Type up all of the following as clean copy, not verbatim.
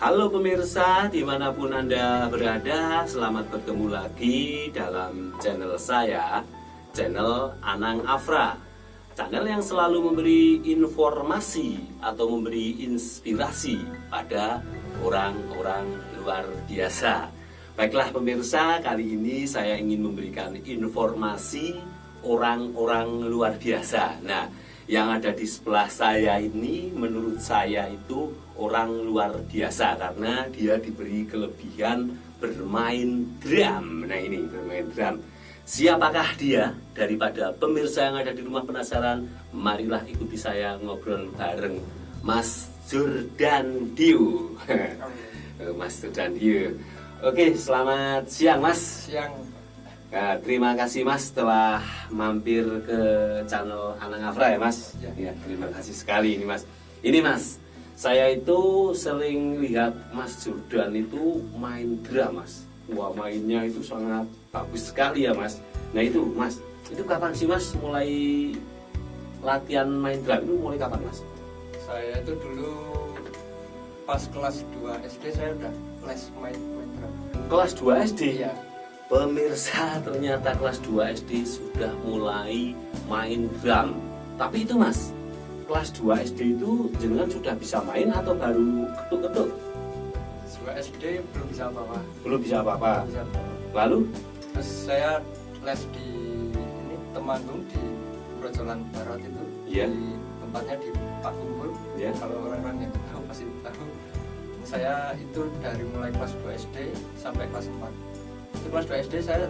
Halo pemirsa, dimanapun Anda berada, selamat bertemu lagi dalam channel saya, channel Anang Afra. Channel yang selalu memberi informasi atau memberi inspirasi pada orang-orang luar biasa. Baiklah pemirsa, kali ini saya ingin memberikan informasi orang-orang luar biasa. Nah, yang ada di sebelah saya ini menurut saya itu orang luar biasa karena dia diberi kelebihan bermain drum. Nah ini bermain drum. Siapakah dia? Daripada pemirsa yang ada di rumah penasaran, marilah ikuti saya ngobrol bareng Mas Jordan Dio. Mas Jordan Dio. Oke, selamat siang Mas. Siang. Nah, terima kasih Mas telah mampir ke channel Anang Afra ya Mas. Ya, terima kasih sekali ini Mas. Ini Mas, saya itu sering lihat Mas Jordan itu main drum Mas. Wah, mainnya itu sangat bagus sekali ya Mas. Nah itu Mas, itu kapan sih Mas mulai latihan main drum itu mulai kapan Mas? Saya itu dulu pas kelas 2 SD saya udah les main drum. Kelas 2 SD? Iya. Pemirsa, ternyata kelas 2 SD sudah mulai main drum. Tapi itu Mas, kelas 2 SD itu jenengan sudah bisa main atau baru ketuk-ketuk? 2 SD belum bisa apa-apa. Belum bisa apa-apa. Belum bisa apa-apa. Lalu? Terus saya les di ini Temanggung di Projolan Barat itu. Iya. Di tempatnya di Pak Kumpul. Iya. Kalau orang-orang yang tahu pasti tahu. Saya itu dari mulai kelas 2 SD sampai kelas 4. Itu kelas 2 SD saya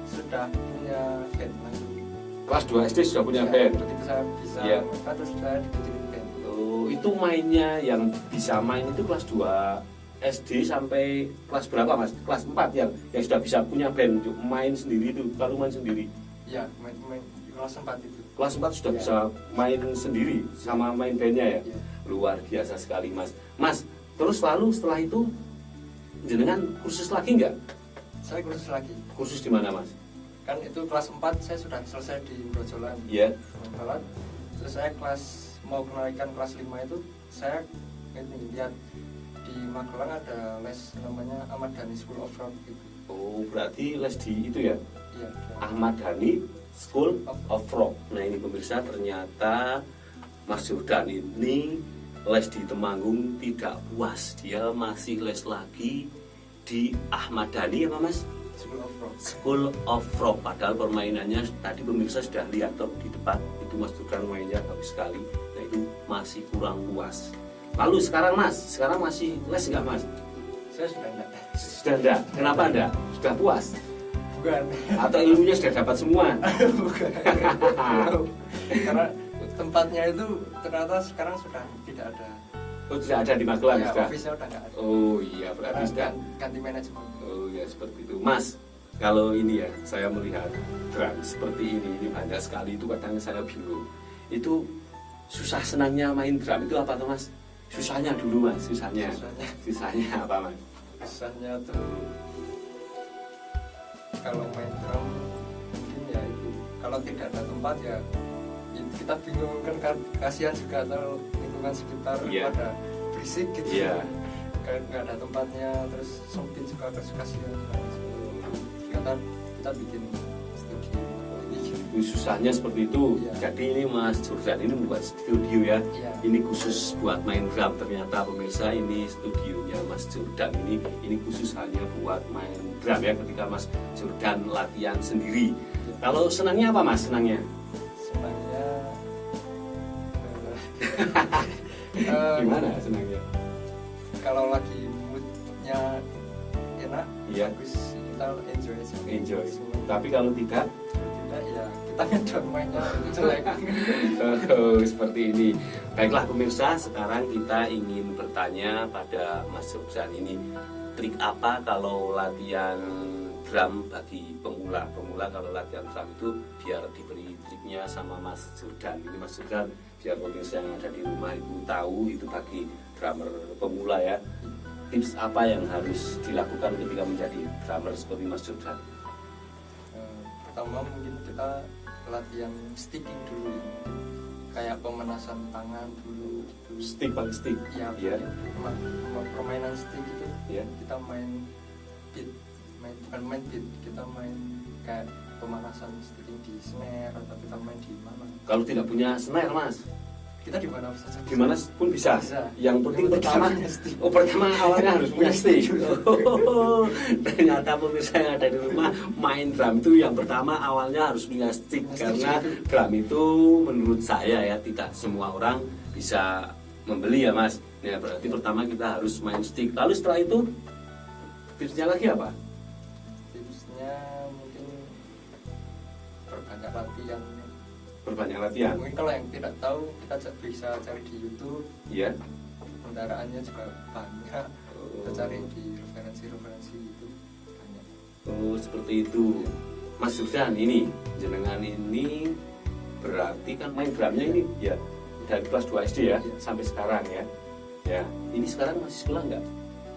sudah punya band. Kelas 2 SD sudah punya Ya, band? begitu saya bisa Iya. terus saya dibikin band. Oh, itu mainnya yang bisa main itu kelas 2 SD sampai kelas berapa Mas? Kelas 4 yang sudah bisa punya band, main sendiri itu, kalau main sendiri? Iya, main kelas 4 itu. Kelas 4 sudah Ya. bisa main sendiri sama main bandnya ya? Ya. Luar biasa sekali Mas. Mas, terus lalu setelah itu jenengan kursus lagi nggak? Saya kursus lagi. Kursus di mana Mas? Kan itu kelas 4 saya sudah selesai di Projolan. Iya. Barat. Terus saya mau kenaikan kelas 5 itu saya lihat di Magelang ada les namanya Ahmad Dhani School of Rock gitu. Oh, berarti les di itu ya? Iya. Ahmad Dhani School of Rock. Nah ini pemirsa, ternyata Mas Jordan ini les di Temanggung tidak puas. Dia masih les lagi di Ahmad Dhani apa Mas? School of Rock. School of Rock. Padahal permainannya tadi pemirsa sudah lihat toh di depan itu Mas Jordan mainnya bagus sekali. Nah itu masih kurang puas. Lalu sekarang Mas, sekarang masih les nggak Mas? Saya sudah enggak. Sudah enggak? Kenapa enggak? Sudah puas? Bukan. Atau ilmunya sudah dapat semua? Bukan. Karena tempatnya itu ternyata sekarang sudah tidak ada. Oh, tidak ada di Magelang Ya, sudah? office-nya udah nggak ada. Oh iya, berarti Karena sudah. ganti manajemen. Oh ya, seperti itu. Mas, kalau ini ya, saya melihat drum seperti ini banyak sekali, itu kadang saya bingung. Itu susah senangnya main drum itu apa tuh Mas? Susahnya dulu Mas, susahnya. Susahnya apa Mas? Susahnya tuh kalau main drum mungkin ya itu kalau tidak ada tempat ya kita bingung kan kasihan juga atau lingkungan sekitar Iya. pada berisik gitu. Iya. Nggak ada tempatnya terus sempit juga kasihan. Kita bikin studio ini gitu. Susahnya seperti itu. Iya. Jadi ini Mas Jordan ini membuat studio ya. Iya. Ini khusus buat main drum. Ternyata pemirsa, ini studionya Mas Jordan ini khusus hanya buat main drum ya, ketika Mas Jordan latihan sendiri. Kalau senangnya apa Mas? Senangnya? Senangnya Gimana senangnya? kalau lagi moodnya enak, Iya. bagus, kita enjoy aja. Enjoy. Semua. Tapi kalau tidak, Tidak ya kita ngedon mainnya jelek. oh, seperti ini. Baiklah pemirsa, sekarang kita ingin bertanya pada Mas Jordan ini, trik apa kalau latihan drum bagi pemula? Pemula kalau latihan drum itu biar diberi triknya sama Mas Jordan. Ini Mas Jordan, biar pemirsa yang ada di rumah itu tahu itu bagi drummer pemula ya. Tips apa yang harus dilakukan ketika menjadi drummer seperti Mas Jordan? Pertama mungkin kita latihan sticking dulu. kayak pemanasan tangan dulu gitu. Stick pakai stick. Ya, Iya. permainan stick itu Iya. kita main beat, bukan main beat, kita main kayak pemanasan sticking di snare atau kita main di mana. Kalau tidak punya snare Mas, Kita di mana saja. di mana pun bisa. Bisa. Yang penting Yang pertama, punya stick. pertama awalnya harus punya stick. Ternyata pemirsa yang ada di rumah, main drum itu yang pertama awalnya harus punya stick, karena drum itu menurut saya ya tidak semua orang bisa membeli ya Mas. Ya berarti pertama kita harus main stick. Lalu setelah itu tipsnya lagi apa? Tipsnya mungkin perbanyak latihan. Perbanyak latihan. Mungkin kalau yang tidak tahu kita bisa cari di YouTube. Iya. Kendaraannya juga banyak. Kita cari di referensi itu banyak. Oh seperti itu. Mas Yurdan ini, jenengan ini berarti kan main drumnya ini ya dari kelas 2 SD ya, Iya. sampai sekarang ya. Ya, ini sekarang masih sekolah enggak?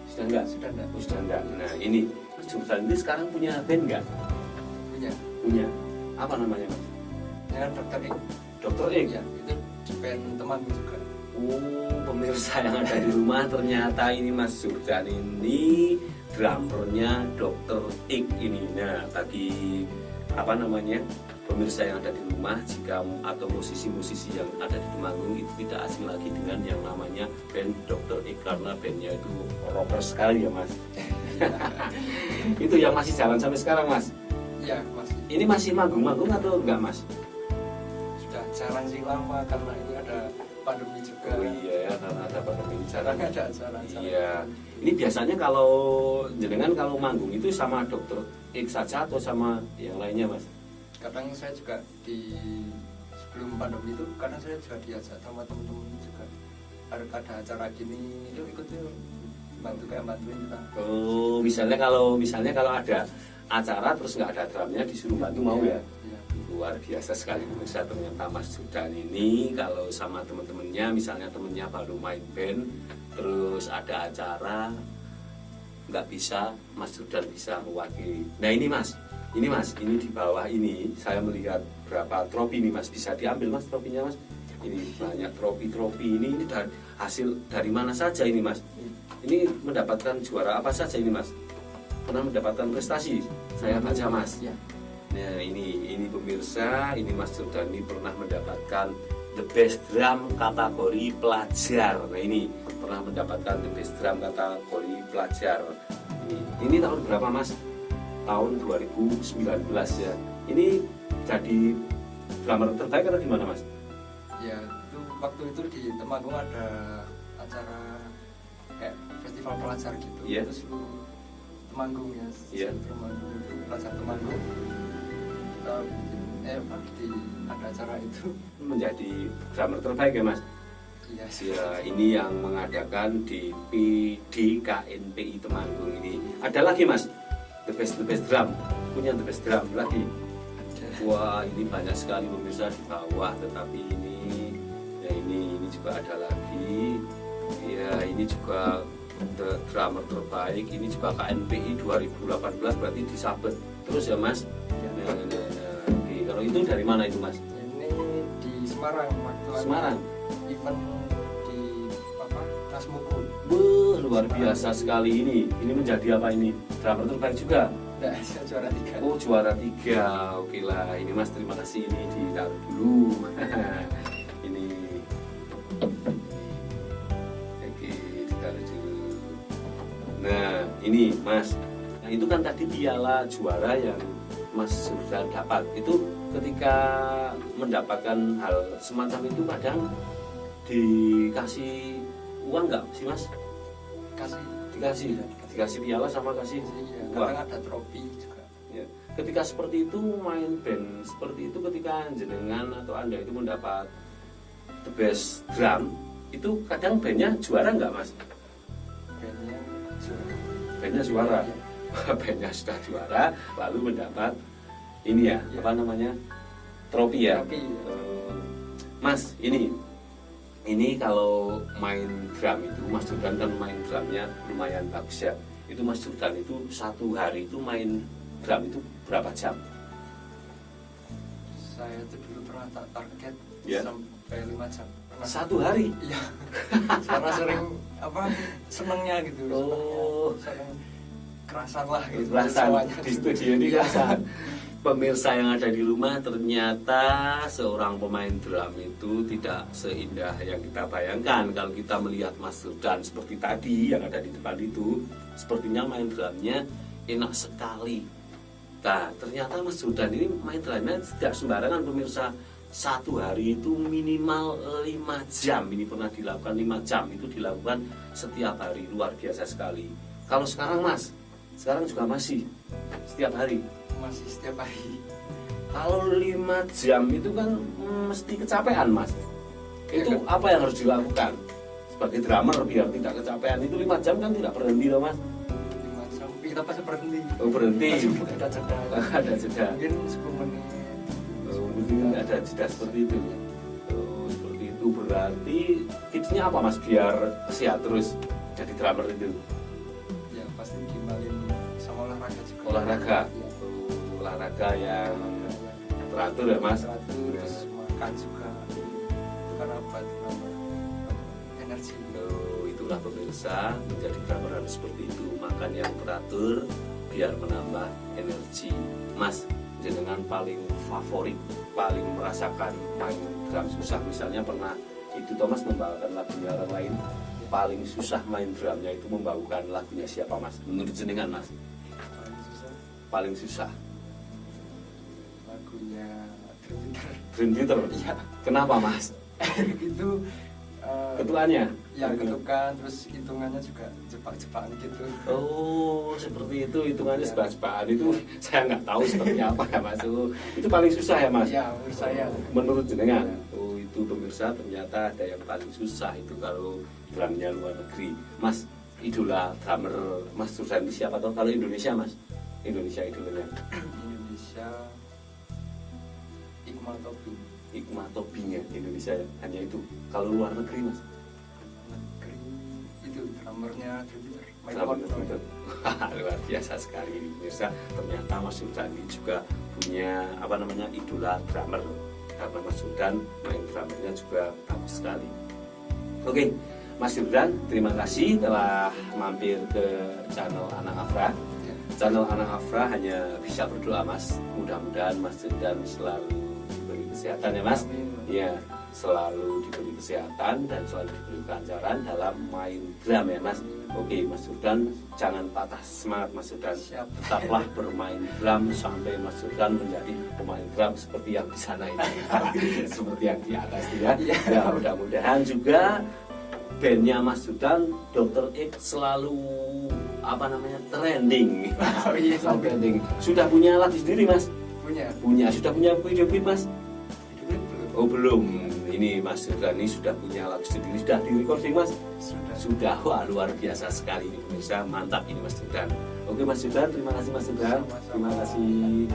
Sudah enggak? Sudah enggak? Oh, sudah enggak. Nah ini Mas Yurdan ini sekarang punya band enggak? Punya. Punya. Apa namanya Mas? Ya, Dokter X. Dr. X. Ya, itu di band temanku juga. Oh, pemirsa yang ada di rumah, ternyata ini Mas Yurdan ini drummernya Dr. X ini. Nah, bagi apa namanya pemirsa yang ada di rumah, jika atau musisi-musisi yang ada di Temanggung itu tidak asing lagi dengan yang namanya band Dr. X, karena bandnya itu rocker sekali ya Mas. Itu yang masih jalan sampai sekarang Mas. Iya, masih. Ini masih manggung-manggung atau enggak Mas? Sudah jarang sih lama karena ini ada pandemi juga. Oh iya ya, karena ada pandemi Jarang jarang. ada acara. Iya. Ini biasanya kalau jenengan kalau manggung itu sama Dokter X saja atau sama yang lainnya Mas? Kadang saya juga di sebelum pandemi itu kadang saya juga diajak sama teman-teman juga. Ada acara gini, yuk ikut yuk, bantuin kita. Oh, misalnya kalau ada acara terus nggak ada drumnya disuruh bantu mau ya? Iya. Luar biasa sekali pemirsa, ternyata Mas Yurdan ini kalau sama teman-temannya, misalnya temennya baru main band terus ada acara nggak bisa, Mas Yurdan bisa mewakili. Nah ini Mas, ini di bawah ini saya melihat berapa trofi nih Mas, bisa diambil Mas trofinya Mas. Ini banyak trofi ini dari hasil dari mana saja ini Mas? Ini mendapatkan juara apa saja ini Mas? Pernah mendapatkan prestasi? Saya baca Mas. Iya. Nah ini pemirsa, ini Mas Yurdan ini pernah mendapatkan the best drum kategori pelajar. Nah ini pernah mendapatkan the best drum kategori pelajar. Ini tahun berapa Mas? Tahun 2019 ya. Ini jadi drummer terbaik atau gimana Mas? Ya, itu waktu itu di Temanggung ada acara kayak festival pelajar gitu. Iya. Terus Temanggung ya. Iya. Temanggung itu pelajar Temanggung. Kita bikin ada acara itu. Menjadi drummer terbaik ya Mas? Iya. Ya, ini yang mengadakan di KNPI Temanggung ini. Ada lagi Mas? The best drum. Punya the best drum lagi. Wah, ini banyak sekali pemirsa di bawah, tetapi ini juga ada lagi. Ya, ini juga the drummer terbaik. Ini juga KNPI 2018, berarti disabet terus ya Mas. Nah, oke. Kalau itu dari mana itu Mas? Ini di Semarang waktu ada Semarang. event di Nasmukul. Luar biasa sekali ini. Ini menjadi apa ini? Drummer terbaik juga. Nah, saya juara 3. Oh, juara 3. Oke lah, ini Mas terima kasih, ini ditaruh dulu. Ini. Oke, ditaruh dulu. Nah, ini Mas. Nah, itu kan tadi piala juara yang Mas sudah dapat. Itu ketika mendapatkan hal semacam itu kadang dikasih uang nggak sih Mas? Dikasih piala sama kasih uang. Kadang ada trofi juga. Ya. Ketika seperti itu main band seperti itu, ketika jenengan atau Anda itu mendapat the best drum, itu kadang bandnya juara nggak Mas? Bandnya juara. Iya. Bandnya sudah juara, lalu mendapat ini ya, Iya. apa namanya, trofi ya. Trofi, ya. Mas, ini kalau main drum itu, Mas Yurdan kan main drumnya lumayan bagus ya. Itu Mas Yurdan itu satu hari itu main drum itu berapa jam? Saya itu dulu pernah tak target Ya. kayak 5 jam. Pernah. 1 hari? Iya. Karena sering senengnya gitu. Oh. Sering kerasan lah gitu. Kerasan Sawanya. di studio ini kerasan. Pemirsa yang ada di rumah, ternyata seorang pemain drum itu tidak seindah yang kita bayangkan. Kalau kita melihat Mas Jordan seperti tadi yang ada di depan itu, sepertinya main drumnya enak sekali. Nah, ternyata Mas Jordan ini main drumnya tidak sembarangan pemirsa. 1 hari itu minimal 5 jam. Ini pernah dilakukan 5 jam. Itu dilakukan setiap hari, luar biasa sekali. Kalau sekarang Mas, sekarang juga masih setiap hari. Masih setiap hari. Kalau 5 jam itu kan mesti kecapean Mas. Itu apa yang harus dilakukan sebagai drummer biar tidak kecapean? Itu 5 jam kan tidak berhenti loh Mas. 5 jam kita pasti berhenti. Oh berhenti. Ada jeda. Ada jeda. Mungkin 10 menit. Oh, mungkin ada jeda seperti itu. Oh, seperti itu berarti tipsnya apa Mas biar sehat terus jadi drummer itu? Ya pasti dimalin sama olahraga juga. Olahraga. Ya. Olahraga yang teratur ya Mas. Teratur, terus makan juga. Karena buat nambah energi. Oh, itulah pemirsa, menjadi drummer harus seperti itu, makan yang teratur biar menambah energi. Mas, jenengan paling favorit, paling merasakan main drum susah, misalnya pernah itu Thomas membawakan lagunya orang lain, paling susah main drumnya itu membawakan lagunya siapa Mas? Menurut jenengan Mas? Paling susah Paling susah lagunya Dream Theater. Iya. Kenapa Mas? Gitu. Ketuanya? Ya ketukan, terus hitungannya juga jepak-jepakan gitu. Oh, seperti itu hitungannya sebab-sebakan itu saya nggak tahu seperti apa ya Mas. Oh, itu paling susah ya Mas? Ya, menurut saya. Menurut jenengan? Oh, itu pemirsa ternyata ada yang paling susah itu kalau drumnya luar negeri. Mas, idola drummer Mas Jordan ini siapa tahu? Kalau Indonesia Mas? Indonesia idolanya? Indonesia Iqmal Tobing. Iqmal Tobingnya Indonesia hanya itu. Kalau luar negeri Mas? Negeri itu drummernya Jupiter. Drummer Jupiter. Luar biasa sekali ini pemirsa. Ternyata Mas Jordan ini juga punya idola drummer. Drummer Mas Jordan main drummernya juga bagus sekali. Oke, Mas Jordan, terima kasih telah mampir ke channel Anang Afra. Channel Anang Afra hanya bisa berdoa Mas. Mudah-mudahan Mas Jordan selalu diberi kesehatan ya Mas. Ya, selalu diberi kesehatan dan selalu diberi kelancaran dalam main drum ya Mas. Oke Mas Jordan, jangan patah semangat Mas Jordan. Siap. Tetaplah bermain drum sampai Mas Jordan menjadi pemain drum seperti yang di sana ini. Seperti yang di atas itu ya. Ya mudah-mudahan juga bandnya Mas Jordan, Dr. X selalu trending. Oh iya, Selalu trending. Sudah punya lagu sendiri Mas? Punya. Sudah punya video klip Mas? Itu belum. Oh belum. Ini Mas Jordan ini sudah punya lagu sendiri, sudah di recording Mas? Sudah. Wah luar biasa sekali ini pemirsa, mantap ini Mas Jordan. Oke Mas Jordan, terima kasih Mas Jordan. Terima kasih.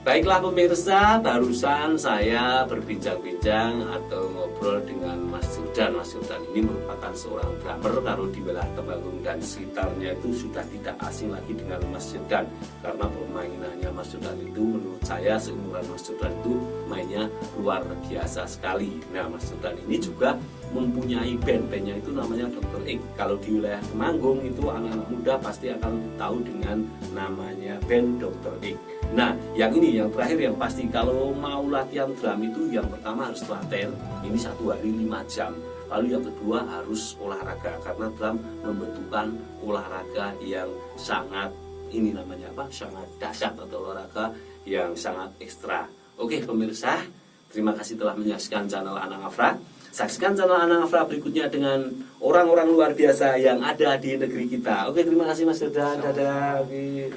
Baiklah pemirsa, barusan saya berbincang-bincang atau ngobrol dengan Mas Jordan. Mas Jordan ini merupakan seorang drummer kalau di wilayah Temanggung dan sekitarnya itu sudah tidak asing lagi dengan Mas Jordan. Karena permainannya Mas Jordan itu menurut saya seumuran Mas Jordan itu mainnya luar biasa sekali. Nah Mas Jordan ini juga mempunyai bandnya itu namanya Dr. X. Kalau di wilayah Temanggung itu anak-anak muda pasti akan tahu dengan namanya band Dr. X. Nah, yang ini yang terakhir yang pasti kalau mau latihan drum itu yang pertama harus latihan. Ini 1 hari 5 jam. Lalu yang kedua harus olahraga karena drum membutuhkan olahraga yang sangat sangat dahsyat atau olahraga yang sangat ekstra. Oke pemirsa, terima kasih telah menyaksikan channel Anang Afra. Saksikan channel Anang Afra berikutnya dengan orang-orang luar biasa yang ada di negeri kita. Oke, terima kasih Mas Jordan. Dadah. Oke.